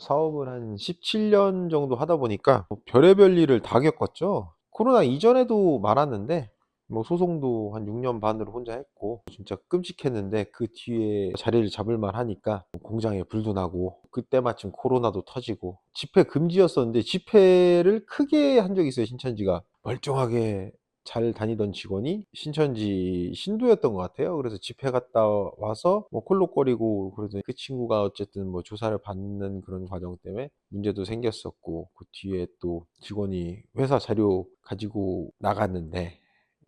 사업을 한 17년 정도 하다 보니까 뭐 별의별 일을 다 겪었죠. 코로나 이전에도 많았는데 뭐 소송도 한 6년 반으로 혼자 했고 진짜 끔찍했는데 그 뒤에 자리를 잡을 만하니까 공장에 불도 나고 그때 마침 코로나도 터지고 집회 금지였었는데 집회를 크게 한 적이 있어요. 신천지가 멀쩡하게 잘 다니던 직원이 신천지 신도였던 것 같아요. 그래서 집회 갔다 와서 뭐 콜록거리고 그러더니 그 친구가 어쨌든 뭐 조사를 받는 그런 과정 때문에 문제도 생겼었고 그 뒤에 또 직원이 회사 자료 가지고 나갔는데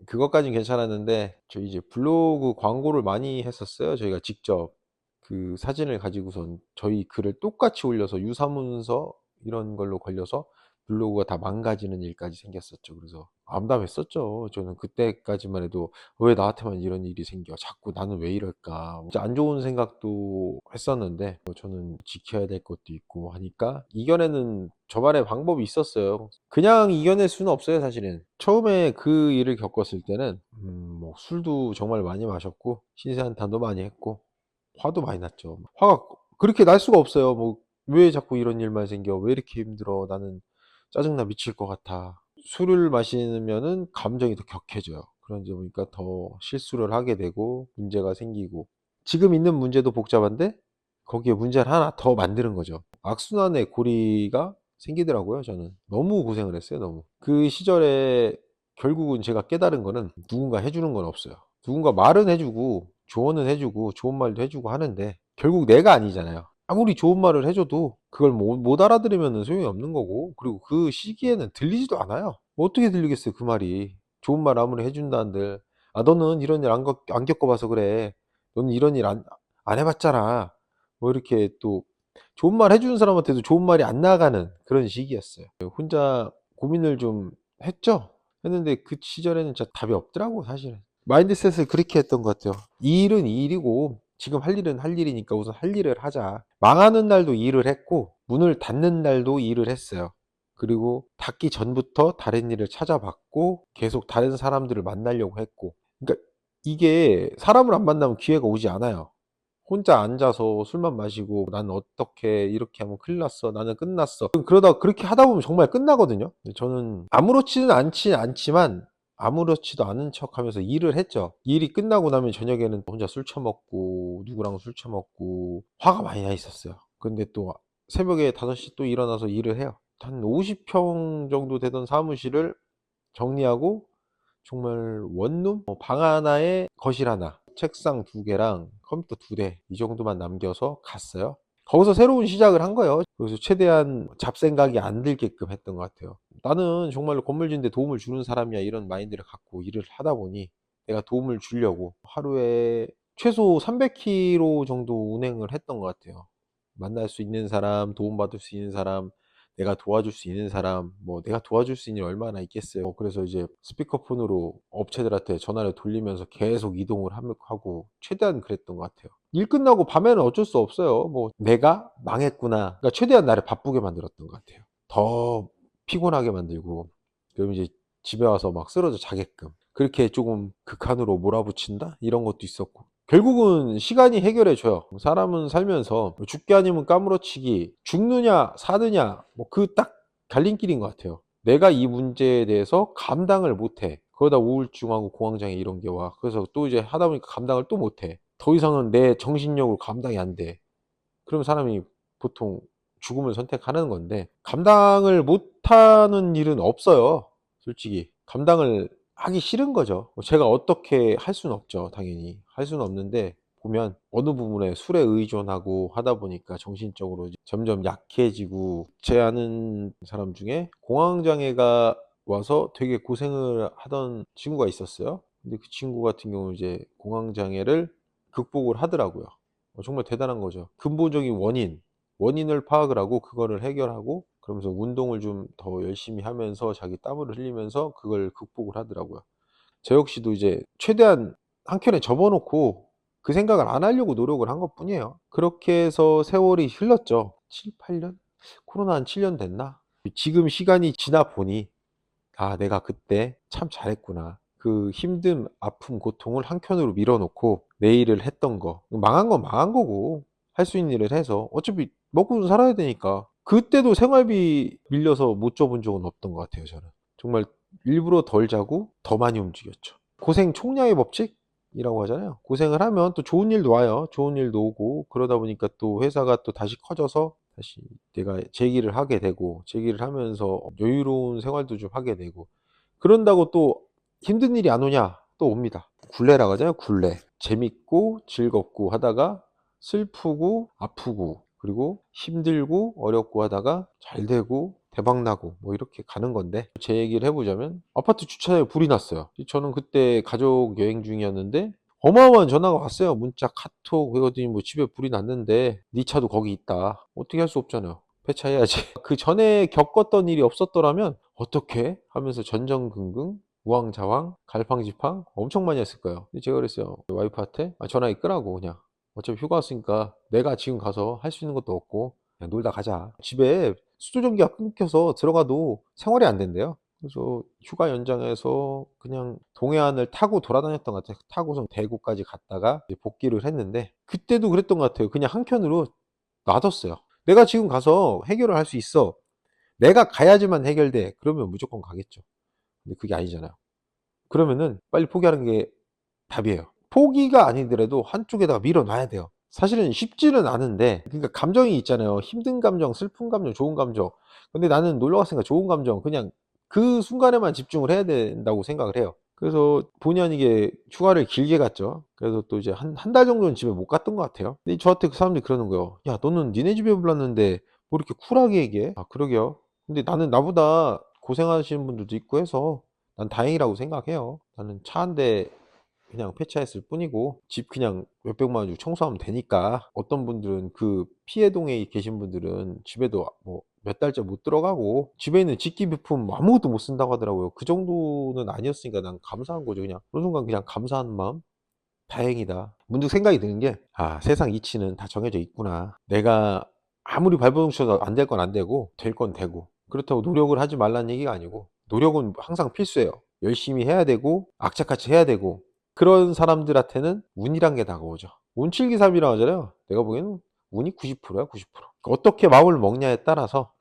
그것까진 괜찮았는데 저희 이제 블로그 광고를 많이 했었어요. 저희가 직접 그 사진을 가지고선 저희 글을 똑같이 올려서 유사문서 이런 걸로 걸려서 블로그가 다 망가지는 일까지 생겼었죠. 그래서 암담했었죠. 저는 그때까지만 해도 왜 나한테만 이런 일이 생겨? 자꾸 나는 왜 이럴까? 진짜 안 좋은 생각도 했었는데 뭐 저는 지켜야 될 것도 있고 하니까 이겨내는 저만의 방법이 있었어요. 그냥 이겨낼 수는 없어요, 사실은. 처음에 그 일을 겪었을 때는 뭐 술도 정말 많이 마셨고 신세한탄도 많이 했고 화도 많이 났죠. 화가 그렇게 날 수가 없어요. 뭐 왜 자꾸 이런 일만 생겨? 왜 이렇게 힘들어? 나는 짜증나 미칠 것 같아. 술을 마시면은 감정이 더 격해져요. 그러다 보니까 더 실수를 하게 되고 문제가 생기고 지금 있는 문제도 복잡한데 거기에 문제를 하나 더 만드는 거죠. 악순환의 고리가 생기더라고요, 저는. 너무 고생을 했어요, 너무. 그 시절에 결국은 제가 깨달은 거는 누군가 해주는 건 없어요. 누군가 말은 해주고 조언은 해주고 좋은 말도 해주고 하는데 결국 내가 아니잖아요. 아무리 좋은 말을 해줘도 그걸 못 알아들으면 소용이 없는 거고 그리고 그 시기에는 들리지도 않아요. 뭐 어떻게 들리겠어요, 그 말이. 좋은 말 아무리 해준다 한들 아 너는 이런 일 안 겪어봐서 그래. 너는 이런 일 안 해봤잖아. 뭐 이렇게 또 좋은 말 해주는 사람한테도 좋은 말이 안 나가는 그런 시기였어요. 혼자 고민을 좀 했죠. 했는데 그 시절에는 진짜 답이 없더라고 사실은. 마인드셋을 그렇게 했던 것 같아요. 이 일은 이 일이고 지금 할 일은 할 일이니까 우선 할 일을 하자. 망하는 날도 일을 했고 문을 닫는 날도 일을 했어요. 그리고 닫기 전부터 다른 일을 찾아봤고 계속 다른 사람들을 만나려고 했고 그러니까 이게 사람을 안 만나면 기회가 오지 않아요. 혼자 앉아서 술만 마시고 "난 어떻게 이렇게 하면 큰일 났어. 나는 끝났어." 그러다가 그렇게 하다 보면 정말 끝나거든요. 근데 저는 아무렇지는 않지만 아무렇지도 않은 척하면서 일을 했죠. 일이 끝나고 나면 저녁에는 혼자 술 처먹고 누구랑 술 처먹고 화가 많이 나 있었어요. 근데 또 새벽에 5시 또 일어나서 일을 해요. 한 50평 정도 되던 사무실을 정리하고 정말 원룸? 방 하나에 거실 하나, 책상 2개랑 컴퓨터 2대 이 정도만 남겨서 갔어요. 거기서 새로운 시작을 한 거예요. 그래서 최대한 잡생각이 안 들게끔 했던 것 같아요. 나는 정말로 건물 짓는데 도움을 주는 사람이야 이런 마인드를 갖고 일을 하다 보니 내가 도움을 주려고 하루에 최소 300km 정도 운행을 했던 것 같아요. 만날 수 있는 사람, 도움받을 수 있는 사람, 내가 도와줄 수 있는 사람, 뭐 내가 도와줄 수 있는 일 얼마나 있겠어요. 그래서 이제 스피커폰으로 업체들한테 전화를 돌리면서 계속 이동을 하고 최대한 그랬던 것 같아요. 일 끝나고 밤에는 어쩔 수 없어요. 뭐 내가 망했구나. 그러니까 최대한 나를 바쁘게 만들었던 것 같아요. 더 피곤하게 만들고 그럼 이제 집에 와서 막 쓰러져 자게끔 그렇게 조금 극한으로 몰아붙인다 이런 것도 있었고 결국은 시간이 해결해 줘요. 사람은 살면서 죽기 아니면 까무러치기, 죽느냐 사느냐 뭐 그 딱 갈림길인 것 같아요. 내가 이 문제에 대해서 감당을 못해. 그러다 우울증하고 공황장애 이런 게 와. 그래서 또 이제 하다 보니까 감당을 또 못해. 더 이상은 내 정신력으로 감당이 안 돼. 그럼 사람이 보통 죽음을 선택하는 건데 감당을 못하는 일은 없어요. 솔직히 감당을 하기 싫은 거죠. 제가 어떻게 할 수는 없죠. 당연히 할 수는 없는데 보면 어느 부분에 술에 의존하고 하다 보니까 정신적으로 점점 약해지고 제 아는 사람 중에 공황장애가 와서 되게 고생을 하던 친구가 있었어요. 근데 그 친구 같은 경우 이제 공황장애를 극복을 하더라고요. 정말 대단한 거죠. 근본적인 원인을 파악을 하고 그거를 해결하고 그러면서 운동을 좀 더 열심히 하면서 자기 땀을 흘리면서 그걸 극복을 하더라고요. 저 역시도 이제 최대한 한켠에 접어 놓고 그 생각을 안 하려고 노력을 한 것뿐이에요. 그렇게 해서 세월이 흘렀죠. 7-8 년? 코로나 한 7년 됐나? 지금 시간이 지나 보니 '아 내가 그때 참 잘했구나.' 그 힘듦, 아픔, 고통을 한켠으로 밀어 놓고 내 일을 했던 거 망한 건 망한 거고 할 수 있는 일을 해서 어차피 먹고는 살아야 되니까. 그때도 생활비 밀려서 못 줘본 적은 없던 것 같아요, 저는. 정말 일부러 덜 자고 더 많이 움직였죠. 고생 총량의 법칙이라고 하잖아요. 고생을 하면 또 좋은 일도 와요. 좋은 일도 오고, 그러다 보니까 또 회사가 또 다시 커져서 다시 내가 재기를 하게 되고, 재기를 하면서 여유로운 생활도 좀 하게 되고, 그런다고 또 힘든 일이 안 오냐? 또 옵니다. 굴레라고 하잖아요. 굴레. 재밌고 즐겁고 하다가 슬프고 아프고 그리고 힘들고 어렵고 하다가 잘 되고 대박 나고 뭐 이렇게 가는 건데, 제 얘기를 해보자면 아파트 주차장에 불이 났어요. 저는 그때 가족 여행 중이었는데 어마어마한 전화가 왔어요. 문자, 카톡. 그러더니 뭐 집에 불이 났는데 네 차도 거기 있다. 어떻게 할 수 없잖아요. 폐차해야지. 그 전에 겪었던 일이 없었더라면 어떻게 하면서 전전긍긍 우왕좌왕 갈팡질팡 엄청 많이 했을 거예요. 근데 제가 그랬어요. 와이프한테 전화기 끄라고. 그냥 어차피 휴가 왔으니까 내가 지금 가서 할 수 있는 것도 없고 그냥 놀다 가자. 집에 수도전기가 끊겨서 들어가도 생활이 안 된대요. 그래서 휴가 연장해서 그냥 동해안을 타고 돌아다녔던 것 같아요. 타고선 대구까지 갔다가 이제 복귀를 했는데, 그때도 그랬던 것 같아요. 그냥 한켠으로 놔뒀어요. 내가 지금 가서 해결을 할 수 있어. 내가 가야지만 해결돼. 그러면 무조건 가겠죠. 근데 그게 아니잖아요. 그러면은 빨리 포기하는 게 답이에요. 포기가 아니더라도 한쪽에다가 밀어놔야 돼요. 사실은 쉽지는 않은데, 그러니까 감정이 있잖아요. 힘든 감정, 슬픈 감정, 좋은 감정. 근데 나는 놀러 갔으니까 좋은 감정, 그냥 그 순간에만 집중을 해야 된다고 생각을 해요. 그래서 본의 아니게 휴가를 길게 갔죠. 그래서 또 이제 한 달 정도는 집에 못 갔던 것 같아요. 근데 저한테 그 사람들이 그러는 거예요. 야, 너는 니네 집에 불렀는데 뭐 이렇게 쿨하게 얘기해? 아, 그러게요. 근데 나는 나보다 고생하시는 분들도 있고 해서 난 다행이라고 생각해요. 나는 차 한 대 그냥 폐차했을 뿐이고 집 그냥 몇백만 원 주고 청소하면 되니까. 어떤 분들은 그 피해동에 계신 분들은 집에도 뭐 몇 달째 못 들어가고 집에 있는 직기부품 아무것도 못 쓴다고 하더라고요. 그 정도는 아니었으니까 난 감사한 거죠. 그냥 그런 순간 그냥 감사한 마음, 다행이다. 문득 생각이 드는 게, 아, 세상 이치는 다 정해져 있구나. 내가 아무리 발버둥 쳐도 안 될 건 안 되고 될 건 되고, 그렇다고 노력을 하지 말라는 얘기가 아니고 노력은 항상 필수예요. 열심히 해야 되고 악착같이 해야 되고, 그런 사람들한테는 운이란 게 다가오죠. 운칠기삼이라고 하잖아요. 내가 보기에는 운이 90%야, 90%. 어떻게 마음을 먹냐에 따라서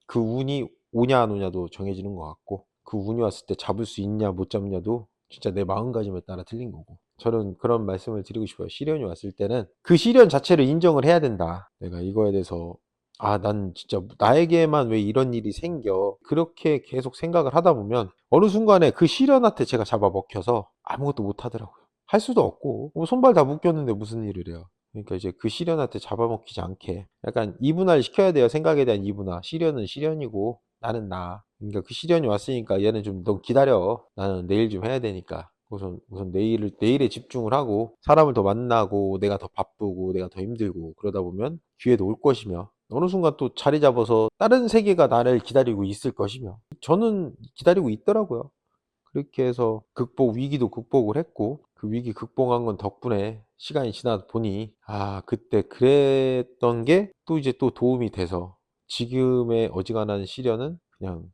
그 운이 오냐 안 오냐도 정해지는 것 같고, 그 운이 왔을 때 잡을 수 있냐 못 잡냐도 진짜 내 마음가짐에 따라 틀린 거고. 저는 그런 말씀을 드리고 싶어요. 시련이 왔을 때는 그 시련 자체를 인정을 해야 된다. 내가 이거에 대해서 아, 난 진짜 나에게만 왜 이런 일이 생겨. 그렇게 계속 생각을 하다 보면 어느 순간에 그 시련한테 제가 잡아먹혀서 아무것도 못 하더라고요. 할 수도 없고 뭐 손발 다 묶였는데 무슨 일을 해요. 그러니까 이제 그 시련한테 잡아먹히지 않게 약간 이분화를 시켜야 돼요. 생각에 대한 이분화. 시련은 시련이고 나는 나. 그러니까 그 시련이 왔으니까 얘는 좀 너 기다려. 나는 내일 좀 해야 되니까. 우선 내일에 집중을 하고 사람을 더 만나고 내가 더 바쁘고 내가 더 힘들고 그러다 보면 기회도 올 것이며, 어느 순간 또 자리 잡아서 다른 세계가 나를 기다리고 있을 것이며, 저는 기다리고 있더라고요. 그렇게 해서 위기도 극복을 했고, 그 위기 극복한 건 덕분에 시간이 지나다 보니, 아, 그때 그랬던 게 또 이제 또 도움이 돼서 지금의 어지간한 시련은 그냥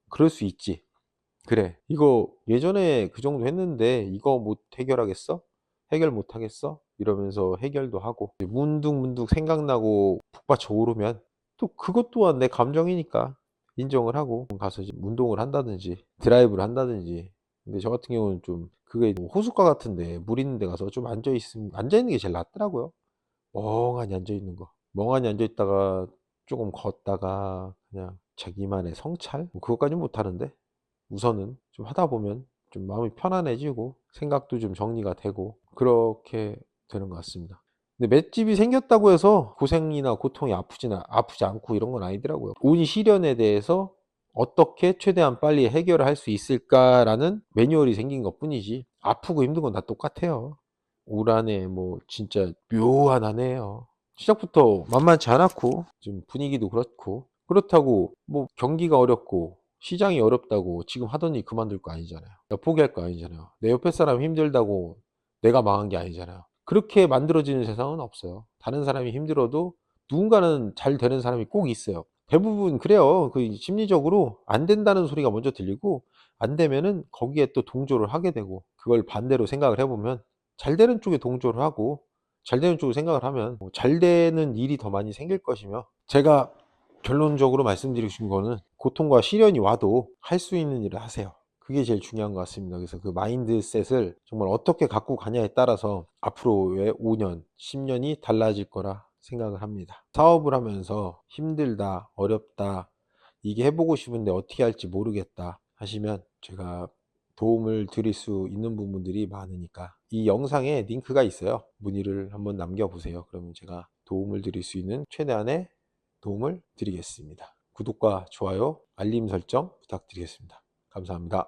그럴 수 있지. 그래, 이거 예전에 그 정도 했는데 이거 못 해결하겠어? 해결 못 하겠어? 이러면서 해결도 하고, 문득문득 생각나고 북받쳐 오르면 또 그것 또한 내 감정이니까 인정을 하고 가서 이제 운동을 한다든지 드라이브를 한다든지. 근데 저 같은 경우는 좀 그게 뭐 호숫가 같은데 물 있는 데 가서 좀 앉아 있는 게 제일 낫더라고요. 멍하니 앉아 있는 거. 멍하니 앉아 있다가 조금 걷다가 그냥 자기만의 성찰? 뭐 그것까지는 못 하는데 우선은 좀 하다 보면 좀 마음이 편안해지고 생각도 좀 정리가 되고 그렇게 되는 것 같습니다. 근데 맷집이 생겼다고 해서 고생이나 고통이 아프지 않고 이런 건 아니더라고요. 온 시련에 대해서 어떻게 최대한 빨리 해결을 할 수 있을까라는 매뉴얼이 생긴 것뿐이지 아프고 힘든 건 다 똑같아요. 올 한해 뭐 진짜 묘한 한 해예요. 시작부터 만만치 않았고 지금 분위기도 그렇고, 그렇다고 뭐 경기가 어렵고 시장이 어렵다고 지금 하던 일 그만둘 거 아니잖아요. 포기할 거 아니잖아요. 내 옆에 사람 힘들다고 내가 망한 게 아니잖아요. 그렇게 만들어지는 세상은 없어요. 다른 사람이 힘들어도 누군가는 잘 되는 사람이 꼭 있어요. 대부분 그래요. 그 심리적으로 안 된다는 소리가 먼저 들리고 안 되면은 거기에 또 동조를 하게 되고, 그걸 반대로 생각을 해보면 잘 되는 쪽에 동조를 하고 잘 되는 쪽으로 생각을 하면 잘 되는 일이 더 많이 생길 것이며, 제가 결론적으로 말씀드리고 싶은 거는 고통과 시련이 와도 할 수 있는 일을 하세요. 그게 제일 중요한 것 같습니다. 그래서 그 마인드셋을 정말 어떻게 갖고 가냐에 따라서 앞으로의 5년, 10년이 달라질 거라 생각을 합니다. 사업을 하면서 힘들다, 어렵다, 이게 해보고 싶은데 어떻게 할지 모르겠다 하시면 제가 도움을 드릴 수 있는 부분들이 많으니까 이 영상에 링크가 있어요. 문의를 한번 남겨보세요. 그러면 제가 도움을 드릴 수 있는 최대한의 도움을 드리겠습니다. 구독과 좋아요, 알림 설정 부탁드리겠습니다. 감사합니다.